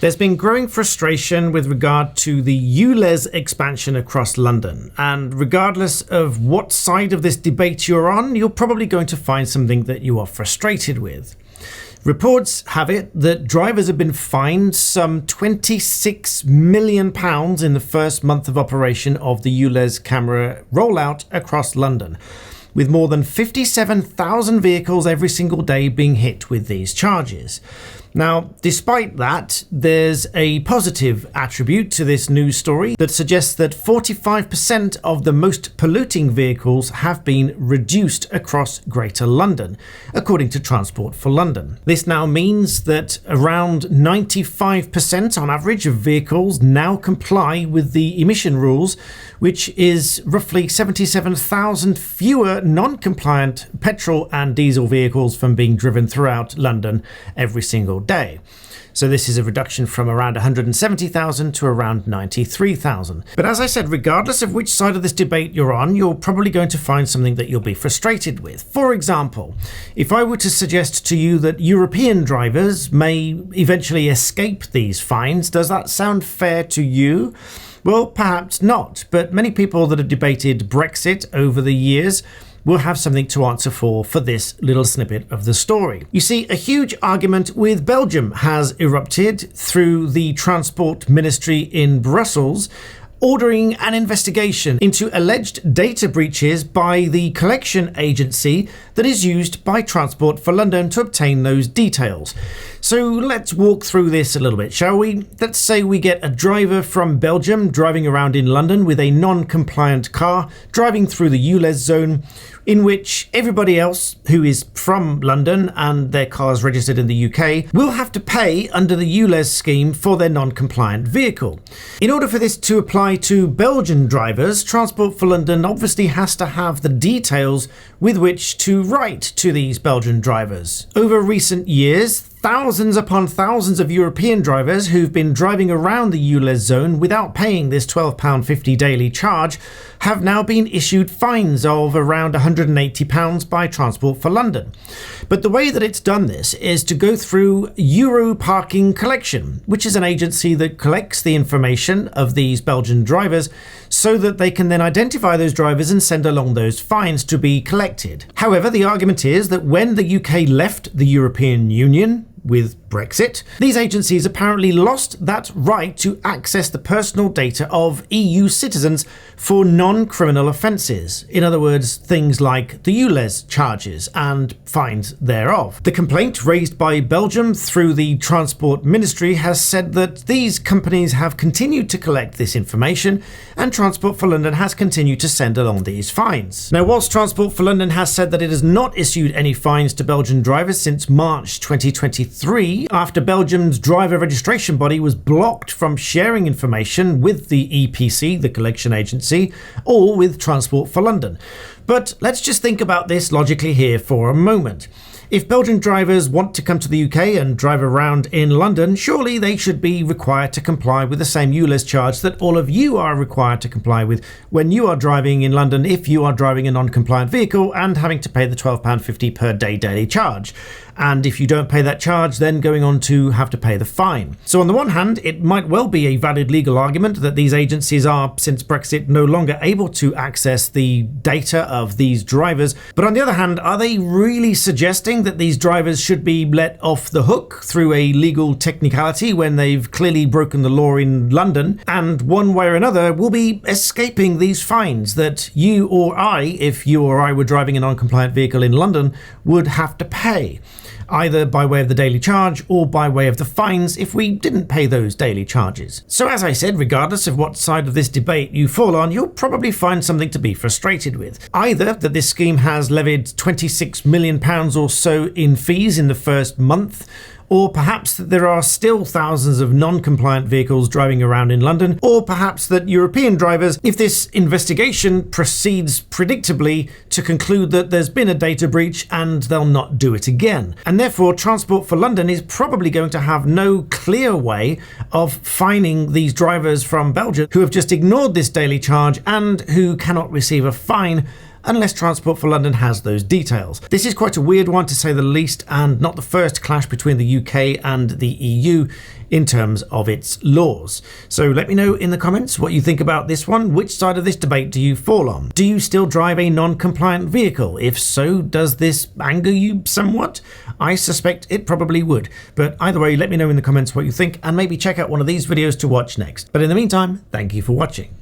There's been growing frustration with regard to the ULEZ expansion across London, and regardless of what side of this debate you're on, you're probably going to find something that you are frustrated with. Reports have it that drivers have been fined some £26 million in the first month of operation of the ULEZ camera rollout across London, with more than 57,000 vehicles every single day being hit with these charges. Now, despite that, there's a positive attribute to this news story that suggests that 45% of the most polluting vehicles have been reduced across Greater London, according to Transport for London. This now means that around 95% on average of vehicles now comply with the emission rules, which is roughly 77,000 fewer non-compliant petrol and diesel vehicles from being driven throughout London every single day. So this is a reduction from around 170,000 to around 93,000. But as I said, regardless of which side of this debate you're on, you're probably going to find something that you'll be frustrated with. For example, if I were to suggest to you that European drivers may eventually escape these fines, does that sound fair to you? Well, perhaps not, but many people that have debated Brexit over the years will have something to answer for this little snippet of the story. You see, a huge argument with Belgium has erupted through the Transport Ministry in Brussels, ordering an investigation into alleged data breaches by the collection agency that is used by Transport for London to obtain those details. So let's walk through this a little bit, shall we? Let's say we get a driver from Belgium driving around in London with a non-compliant car, driving through the ULEZ zone, in which everybody else who is from London and their cars registered in the UK will have to pay under the ULEZ scheme for their non-compliant vehicle. In order for this to apply to Belgian drivers, Transport for London obviously has to have the details with which to write to these Belgian drivers. Over recent years, thousands upon thousands of European drivers who've been driving around the ULEZ zone without paying this £12.50 daily charge have now been issued fines of around £180 by Transport for London. But the way that it's done this is to go through Euro Parking Collection, which is an agency that collects the information of these Belgian drivers so that they can then identify those drivers and send along those fines to be collected. However, the argument is that when the UK left the European Union with Brexit, these agencies apparently lost that right to access the personal data of EU citizens for non-criminal offences. In other words, things like the ULEZ charges and fines thereof. The complaint raised by Belgium through the Transport Ministry has said that these companies have continued to collect this information and Transport for London has continued to send along these fines. Now, whilst Transport for London has said that it has not issued any fines to Belgian drivers since March 2023, after Belgium's driver registration body was blocked from sharing information with the EPC, the collection agency, or with Transport for London. But let's just think about this logically here for a moment. If Belgian drivers want to come to the UK and drive around in London, surely they should be required to comply with the same ULEZ charge that all of you are required to comply with when you are driving in London if you are driving a non-compliant vehicle and having to pay the £12.50 per day daily charge. And if you don't pay that charge, then going on to have to pay the fine. So on the one hand, it might well be a valid legal argument that these agencies are, since Brexit, no longer able to access the data of these drivers. But on the other hand, are they really suggesting that these drivers should be let off the hook through a legal technicality when they've clearly broken the law in London and one way or another will be escaping these fines that you or I, if you or I were driving a non-compliant vehicle in London, would have to pay, either by way of the daily charge or by way of the fines if we didn't pay those daily charges. So as I said, regardless of what side of this debate you fall on, you'll probably find something to be frustrated with. Either that this scheme has levied £26 million or so in fees in the first month, or perhaps that there are still thousands of non-compliant vehicles driving around in London, or perhaps that European drivers, if this investigation proceeds predictably, to conclude that there's been a data breach and they'll not do it again. And therefore, Transport for London is probably going to have no clear way of fining these drivers from Belgium who have just ignored this daily charge and who cannot receive a fine unless Transport for London has those details. This is quite a weird one to say the least, and not the first clash between the UK and the EU in terms of its laws. So let me know in the comments what you think about this one. Which side of this debate do you fall on? Do you still drive a non-compliant vehicle? If so, does this anger you somewhat? I suspect it probably would. But either way, let me know in the comments what you think, and maybe check out one of these videos to watch next. But in the meantime, thank you for watching.